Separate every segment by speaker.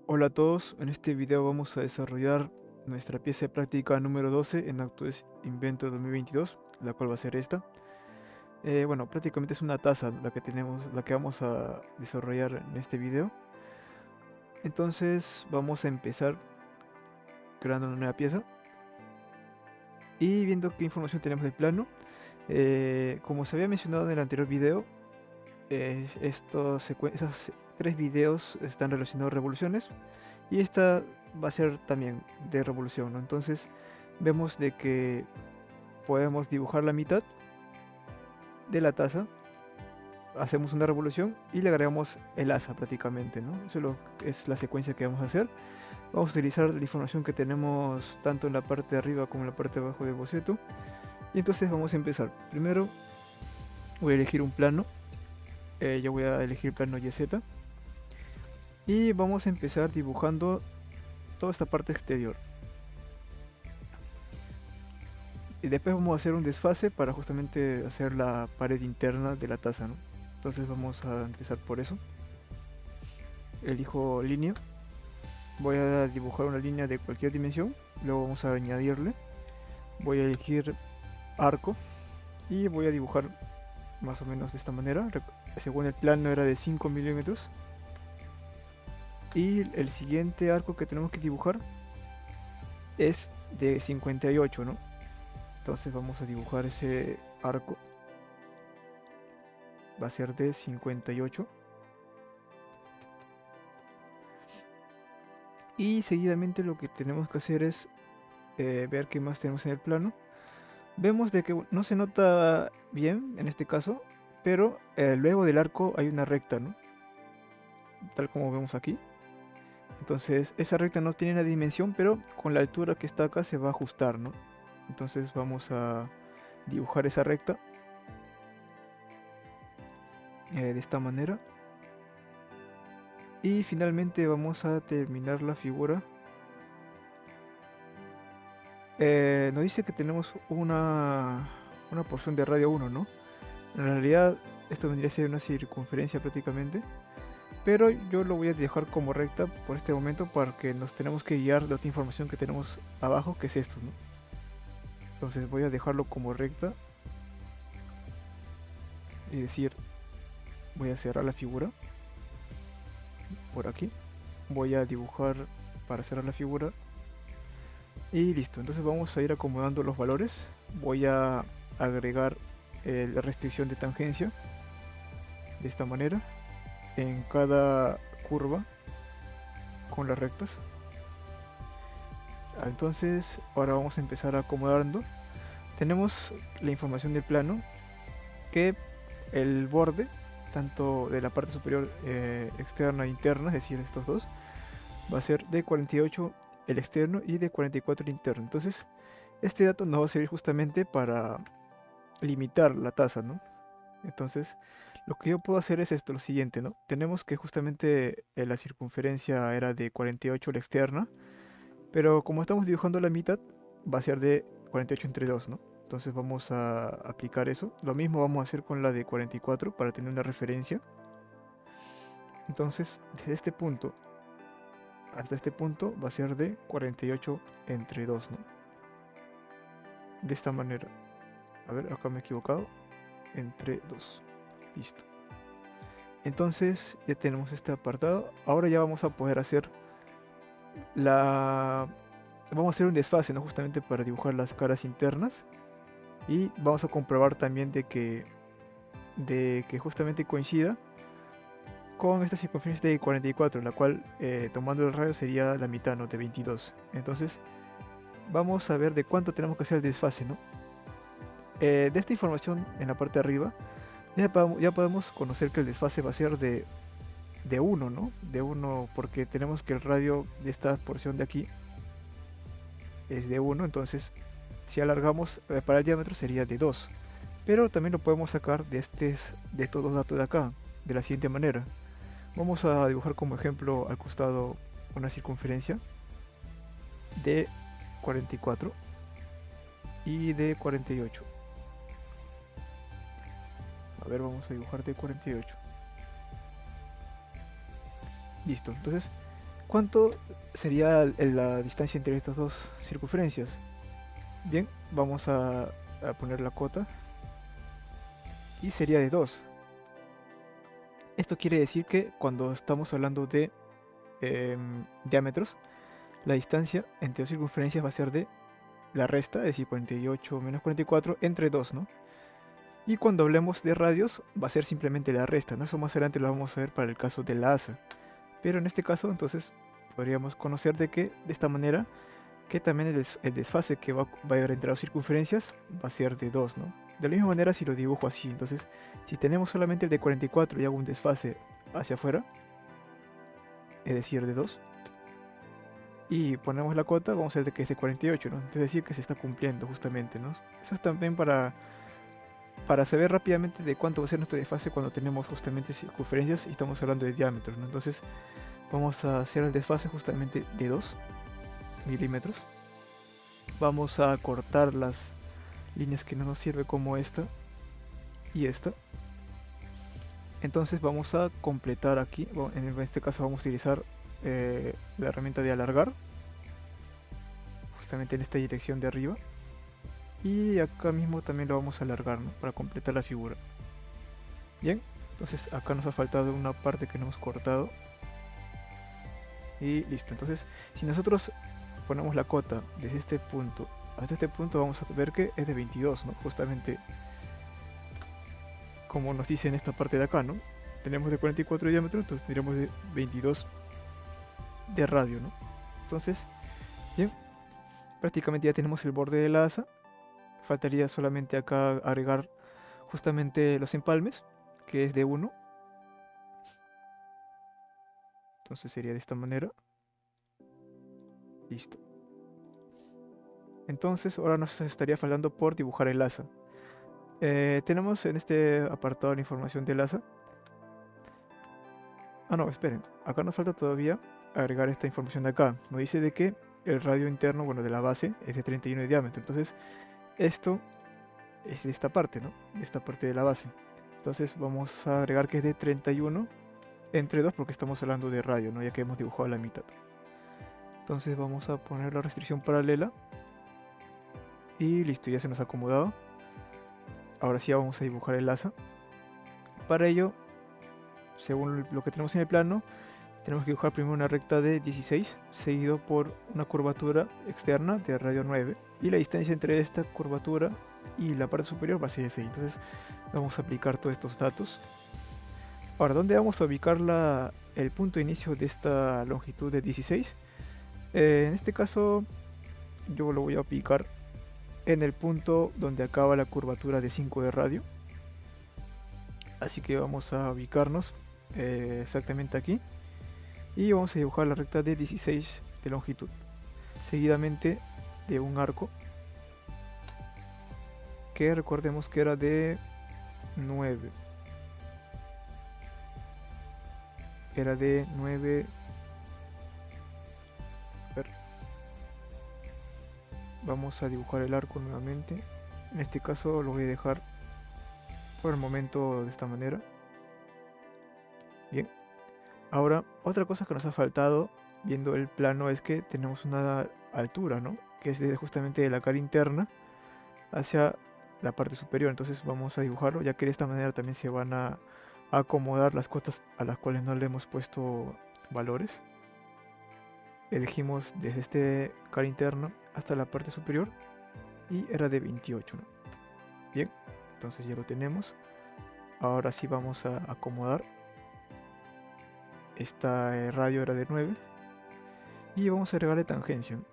Speaker 1: Hola a todos, en este video vamos a desarrollar nuestra pieza de práctica número 12 en Actúes Invento 2022, la cual va a ser esta. Bueno, prácticamente es una taza la que vamos a desarrollar en este video. Entonces vamos a empezar creando una nueva pieza y viendo qué información tenemos del plano. Como se había mencionado en el anterior video, esos tres videos están relacionados a revoluciones. Y esta va a ser también de revolución, ¿no? Entonces vemos de que podemos dibujar la mitad de la taza, hacemos una revolución y le agregamos el asa prácticamente, ¿no? Es la secuencia que vamos a hacer. Vamos a utilizar la información que tenemos tanto en la parte de arriba como en la parte de abajo del boceto. Y entonces vamos a empezar. Primero voy a elegir un plano. Yo voy a elegir plano YZ. Y vamos a empezar dibujando toda esta parte exterior. Y después vamos a hacer un desfase para justamente hacer la pared interna de la taza, ¿no? Entonces vamos a empezar por eso. Elijo línea. Voy a dibujar una línea de cualquier dimensión. Luego vamos a añadirle. Voy a elegir arco. Y voy a dibujar más o menos de esta manera. Según el plano era de 5 milímetros. Y el siguiente arco que tenemos que dibujar es de 58, ¿no? Entonces vamos a dibujar ese arco. Va a ser de 58. Y seguidamente lo que tenemos que hacer es ver qué más tenemos en el plano. Vemos de que no se nota bien en este caso, pero luego del arco hay una recta, ¿no? Tal como vemos aquí. Entonces esa recta no tiene una dimensión, pero con la altura que está acá se va a ajustar, ¿no? Entonces vamos a dibujar esa recta de esta manera. Y finalmente vamos a terminar la figura. Nos dice que tenemos una porción de radio 1, ¿no? En realidad esto vendría a ser una circunferencia prácticamente, pero yo lo voy a dejar como recta por este momento porque nos tenemos que guiar de otra información que tenemos abajo, que es esto, ¿no? Entonces voy a dejarlo como recta y decir, voy a cerrar la figura por aquí, voy a dibujar para cerrar la figura y listo. Entonces vamos a ir acomodando los valores. Voy a agregar la restricción de tangencia de esta manera en cada curva con las rectas. Entonces ahora vamos a empezar acomodando. Tenemos la información del plano, que el borde tanto de la parte superior externa e interna, es decir, estos dos, va a ser de 48 el externo y de 44 el interno. Entonces este dato nos va a servir justamente para limitar la tasa, ¿no? Entonces lo que yo puedo hacer es esto, lo siguiente, ¿no? Tenemos que justamente la circunferencia era de 48 la externa, pero como estamos dibujando la mitad, va a ser de 48 entre 2, ¿no? Entonces vamos a aplicar eso. Lo mismo vamos a hacer con la de 44 para tener una referencia. Entonces, desde este punto hasta este punto va a ser de 48 entre 2, ¿no? De esta manera. A ver, acá me he equivocado. Entre 2. Listo. Entonces ya tenemos este apartado. Ahora ya vamos a poder hacer la... Vamos a hacer un desfase, ¿no? Justamente para dibujar las caras internas. Y vamos a comprobar también de que justamente coincida con esta circunferencia de 44, la cual tomando el radio sería la mitad, ¿no? De 22. Entonces vamos a ver de cuánto tenemos que hacer el desfase, ¿no? De esta información en la parte de arriba ya podemos conocer que el desfase va a ser de 1, ¿no? De 1 porque tenemos que el radio de esta porción de aquí es de 1, entonces si alargamos para el diámetro sería de 2. Pero también lo podemos sacar de estos dos datos de acá, de la siguiente manera. Vamos a dibujar como ejemplo al costado una circunferencia de 44 y de 48. A ver, vamos a dibujar de 48. Listo, entonces ¿Cuánto sería la distancia entre estas dos circunferencias? Bien, vamos a poner la cota y sería de 2. Esto quiere decir que cuando estamos hablando de diámetros, la distancia entre dos circunferencias va a ser de la resta, es decir, 48 menos 44 entre 2, ¿no? Y cuando hablemos de radios, va a ser simplemente la resta, ¿no? Eso más adelante lo vamos a ver para el caso de la asa. Pero en este caso, entonces, podríamos conocer de que, de esta manera, que también el desfase que va a haber entre las circunferencias va a ser de 2, ¿no? De la misma manera si lo dibujo así, entonces, si tenemos solamente el de 44 y hago un desfase hacia afuera, es decir, de 2, y ponemos la cota, vamos a ver de que es de 48, ¿no? Es decir, que se está cumpliendo justamente, ¿no? Eso es también para saber rápidamente de cuánto va a ser nuestro desfase cuando tenemos justamente circunferencias y estamos hablando de diámetros, ¿no? Entonces vamos a hacer el desfase justamente de 2 milímetros. Vamos a cortar las líneas que no nos sirven como esta y esta. Entonces vamos a completar aquí, bueno, en este caso vamos a utilizar la herramienta de alargar, justamente en esta dirección de arriba. Y acá mismo también lo vamos a alargar, ¿no? Para completar la figura. Bien, entonces acá nos ha faltado una parte que no hemos cortado. Y listo, entonces si nosotros ponemos la cota desde este punto hasta este punto, vamos a ver que es de 22, ¿no? Justamente como nos dice en esta parte de acá, ¿no? Tenemos de 44 de diámetro, entonces tendríamos de 22 de radio, ¿no? Entonces, bien, prácticamente ya tenemos el borde de la asa. Faltaría solamente acá agregar justamente los empalmes, que es de 1. Entonces sería de esta manera. Listo. Entonces ahora nos estaría faltando por dibujar el asa. Tenemos en este apartado la información del asa. Ah, no, esperen. Acá nos falta todavía agregar esta información de acá. Nos dice de que el radio interno, bueno, de la base es de 31 de diámetro. Entonces esto es de esta parte, ¿no? De esta parte de la base. Entonces vamos a agregar que es de 31 entre 2 porque estamos hablando de radio, ¿no? Ya que hemos dibujado la mitad. Entonces vamos a poner la restricción paralela. Y listo, ya se nos ha acomodado. Ahora sí vamos a dibujar el asa. Para ello, según lo que tenemos en el plano, tenemos que dibujar primero una recta de 16, seguido por una curvatura externa de radio 9. Y la distancia entre esta curvatura y la parte superior va a ser de 6. Entonces vamos a aplicar todos estos datos. Ahora, ¿dónde vamos a ubicar el punto de inicio de esta longitud de 16? En este caso, yo lo voy a ubicar en el punto donde acaba la curvatura de 5 de radio. Así que vamos a ubicarnos exactamente aquí. Y vamos a dibujar la recta de 16 de longitud. Seguidamente de un arco que recordemos que era de 9. Era de 9. A ver. Vamos a dibujar el arco nuevamente. En este caso lo voy a dejar por el momento de esta manera. Bien. Ahora, otra cosa que nos ha faltado viendo el plano es que tenemos una altura, ¿no? Que es desde justamente de la cara interna hacia la parte superior. Entonces vamos a dibujarlo, ya que de esta manera también se van a acomodar las cotas a las cuales no le hemos puesto valores. Elegimos desde este cara interna hasta la parte superior y era de 28, ¿no? Bien, entonces ya lo tenemos. Ahora sí vamos a acomodar. Esta radio era de 9 y vamos a agregarle tangencia, ¿no?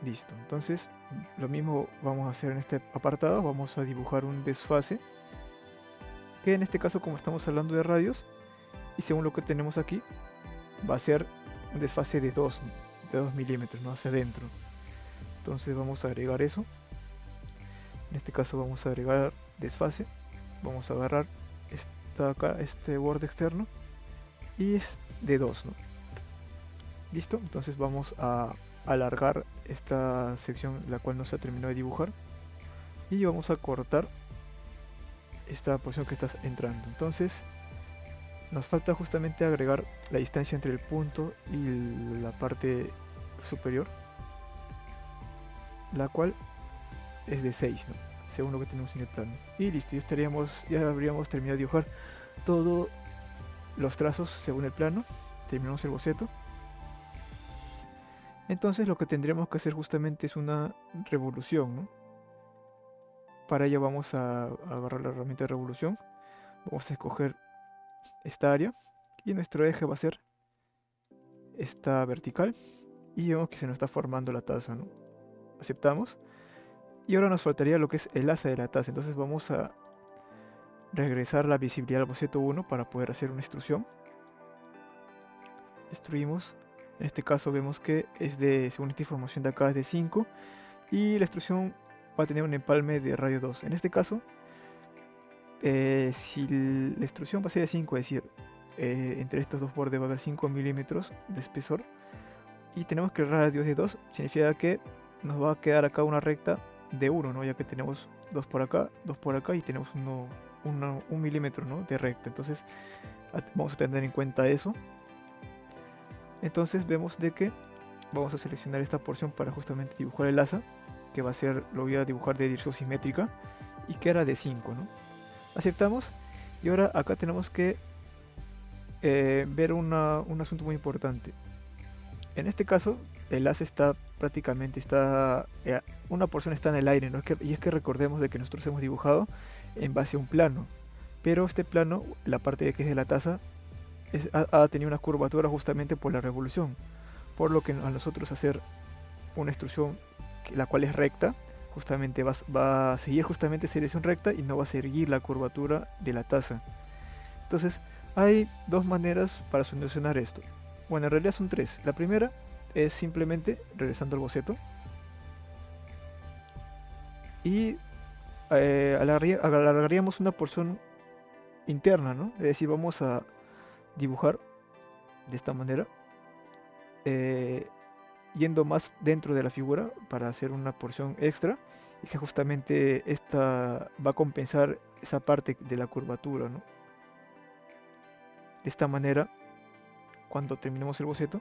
Speaker 1: Listo, entonces lo mismo vamos a hacer en este apartado. Vamos a dibujar un desfase, que en este caso, como estamos hablando de radios y según lo que tenemos aquí, va a ser un desfase de 2 milímetros, ¿no? Hacia adentro. Entonces vamos a agregar eso. En este caso vamos a agregar desfase. Vamos a agarrar acá, este borde externo, y es de 2, ¿no? Listo, entonces vamos a alargar esta sección la cual no se ha terminado de dibujar y vamos a cortar esta porción que está entrando. Entonces nos falta justamente agregar la distancia entre el punto y la parte superior, la cual es de 6, ¿no? Según lo que tenemos en el plano. Y listo, ya habríamos terminado de dibujar todos los trazos según el plano. Terminamos el boceto. Entonces lo que tendríamos que hacer justamente es una revolución, ¿no? Para ello vamos a agarrar la herramienta de revolución. Vamos a escoger esta área y nuestro eje va a ser esta vertical. Y vemos que se nos está formando la taza, ¿no? Aceptamos. Y ahora nos faltaría lo que es el asa de la taza. Entonces vamos a regresar la visibilidad al boceto 1 para poder hacer una extrusión. Extruimos. En este caso vemos que según esta información de acá, es de 5. Y la extrusión va a tener un empalme de radio 2. En este caso, si la extrusión va a ser de 5, es decir, entre estos dos bordes va a haber 5 milímetros de espesor. Y tenemos que el radio es de 2, significa que nos va a quedar acá una recta de 1, ¿no? Ya que tenemos 2 por acá y tenemos 1 milímetro, ¿no? De recta. Entonces vamos a tener en cuenta eso. Entonces vemos de que vamos a seleccionar esta porción para justamente dibujar el asa, que va a ser, lo voy a dibujar de dirección simétrica y que era de 5, ¿no? Aceptamos. Y ahora acá tenemos que ver un asunto muy importante. En este caso, el asa está prácticamente, una porción está en el aire, ¿no? Y es que recordemos de que nosotros hemos dibujado en base a un plano, pero este plano, la parte que es de la taza, ha tenido una curvatura justamente por la revolución, por lo que a nosotros hacer una extrusión la cual es recta, justamente va a seguir justamente esa dirección recta y no va a seguir la curvatura de la taza. Entonces, hay dos maneras para solucionar esto. Bueno, en realidad son tres. La primera es simplemente regresando al boceto y alargaríamos una porción interna, ¿no? Es decir, vamos a dibujar de esta manera, yendo más dentro de la figura para hacer una porción extra y que justamente esta va a compensar esa parte de la curvatura, ¿no? De esta manera, cuando terminemos el boceto,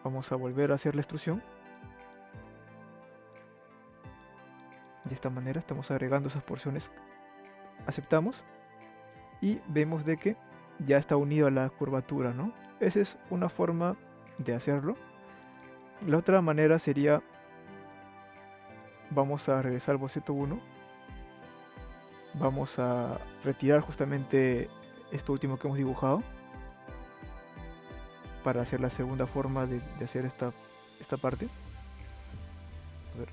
Speaker 1: vamos a volver a hacer la extrusión. De esta manera estamos agregando esas porciones, aceptamos y vemos de que ya está unido a la curvatura, ¿no? Esa es una forma de hacerlo. La otra manera sería, vamos a regresar al boceto 1, vamos a retirar justamente esto último que hemos dibujado para hacer la segunda forma de hacer esta parte. A ver.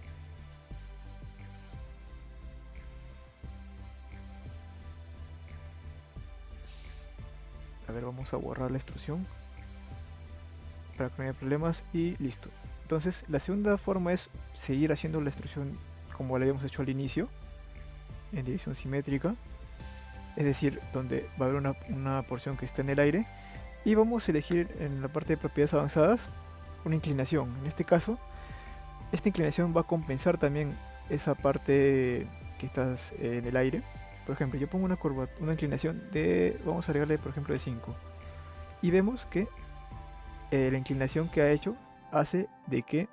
Speaker 1: A ver, vamos a borrar la extrusión para que no haya problemas y listo. Entonces la segunda forma es seguir haciendo la extrusión como la habíamos hecho al inicio, en dirección simétrica, es decir, donde va a haber una porción que está en el aire y vamos a elegir en la parte de propiedades avanzadas una inclinación. En este caso, esta inclinación va a compensar también esa parte que está en el aire. Por ejemplo, yo pongo una inclinación de, vamos a agregarle por ejemplo de 5 y vemos que la inclinación que ha hecho hace de que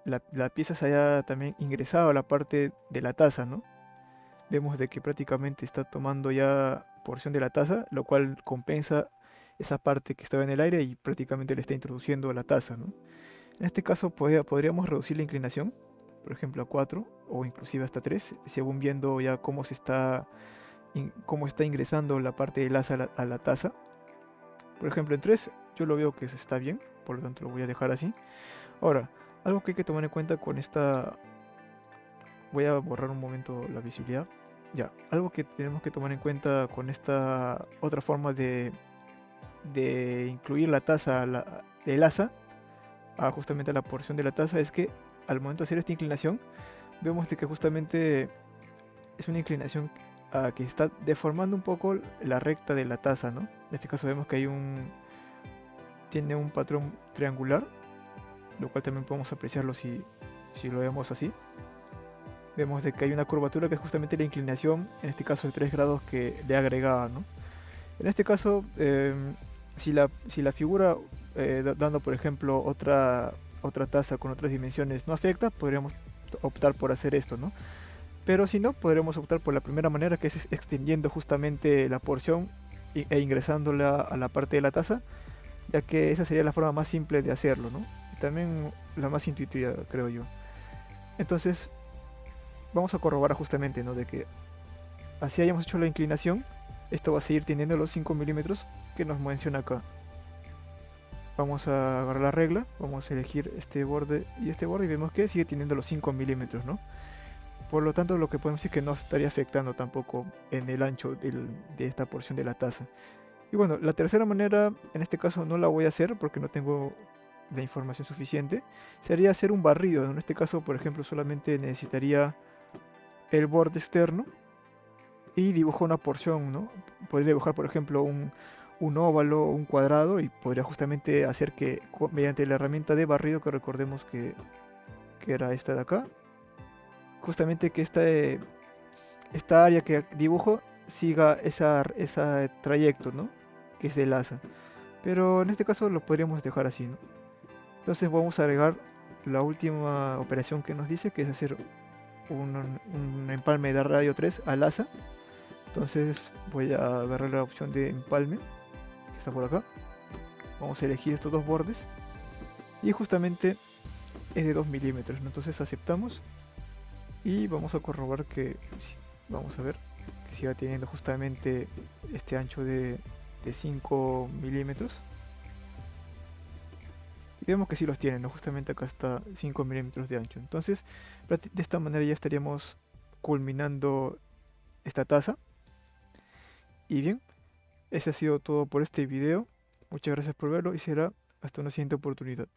Speaker 1: la pieza se haya también ingresado a la parte de la taza, ¿no? Vemos de que prácticamente está tomando ya porción de la taza, lo cual compensa esa parte que estaba en el aire y prácticamente le está introduciendo a la taza, ¿no? En este caso podríamos reducir la inclinación, por ejemplo a 4 o inclusive hasta 3, según viendo ya cómo cómo está ingresando la parte del asa a la taza. Por ejemplo en 3 yo lo veo que está bien, por lo tanto lo voy a dejar así. Ahora, algo que hay que tomar en cuenta con esta... Voy a borrar un momento la visibilidad. Ya, algo que tenemos que tomar en cuenta con esta otra forma de incluir la taza, el asa, justamente a la porción de la taza, es que al momento de hacer esta inclinación, vemos de que justamente es una inclinación que está deformando un poco la recta de la taza, ¿no? En este caso vemos que tiene un patrón triangular, lo cual también podemos apreciarlo si lo vemos así. Vemos de que hay una curvatura que es justamente la inclinación, en este caso de 3 grados que le agregaba, ¿no? En este caso, si la figura dando por ejemplo otra taza con otras dimensiones no afecta, podríamos optar por hacer esto, ¿no? Pero si no, podremos optar por la primera manera, que es extendiendo justamente la porción e ingresándola a la parte de la taza, ya que esa sería la forma más simple de hacerlo, ¿no? Y también la más intuitiva, creo yo. Entonces, vamos a corroborar justamente, ¿no? De que así hayamos hecho la inclinación, esto va a seguir teniendo los 5 milímetros que nos menciona acá. Vamos a agarrar la regla, vamos a elegir este borde y vemos que sigue teniendo los 5 milímetros, ¿no? Por lo tanto, lo que podemos decir que no estaría afectando tampoco en el ancho de esta porción de la taza. Y bueno, la tercera manera, en este caso no la voy a hacer porque no tengo la información suficiente, sería hacer un barrido. En este caso, por ejemplo, solamente necesitaría el borde externo y dibujo una porción, ¿no? Podría dibujar, por ejemplo, un óvalo o un cuadrado y podría justamente hacer que mediante la herramienta de barrido, que recordemos que era esta de acá, justamente que esta área que dibujo siga ese trayecto, ¿no? Que es del asa. Pero en este caso lo podríamos dejar así, ¿no? Entonces vamos a agregar la última operación que nos dice, que es hacer un empalme de radio 3 al asa. Entonces voy a agarrar la opción de empalme, que está por acá. Vamos a elegir estos dos bordes. Y justamente es de 2 milímetros, ¿no? Entonces aceptamos. Y vamos a corroborar que, vamos a ver, que siga teniendo justamente este ancho de 5 milímetros. Y vemos que sí los tiene, ¿no? Justamente acá está 5 milímetros de ancho. Entonces, de esta manera ya estaríamos culminando esta taza. Y bien, ese ha sido todo por este video. Muchas gracias por verlo y será hasta una siguiente oportunidad.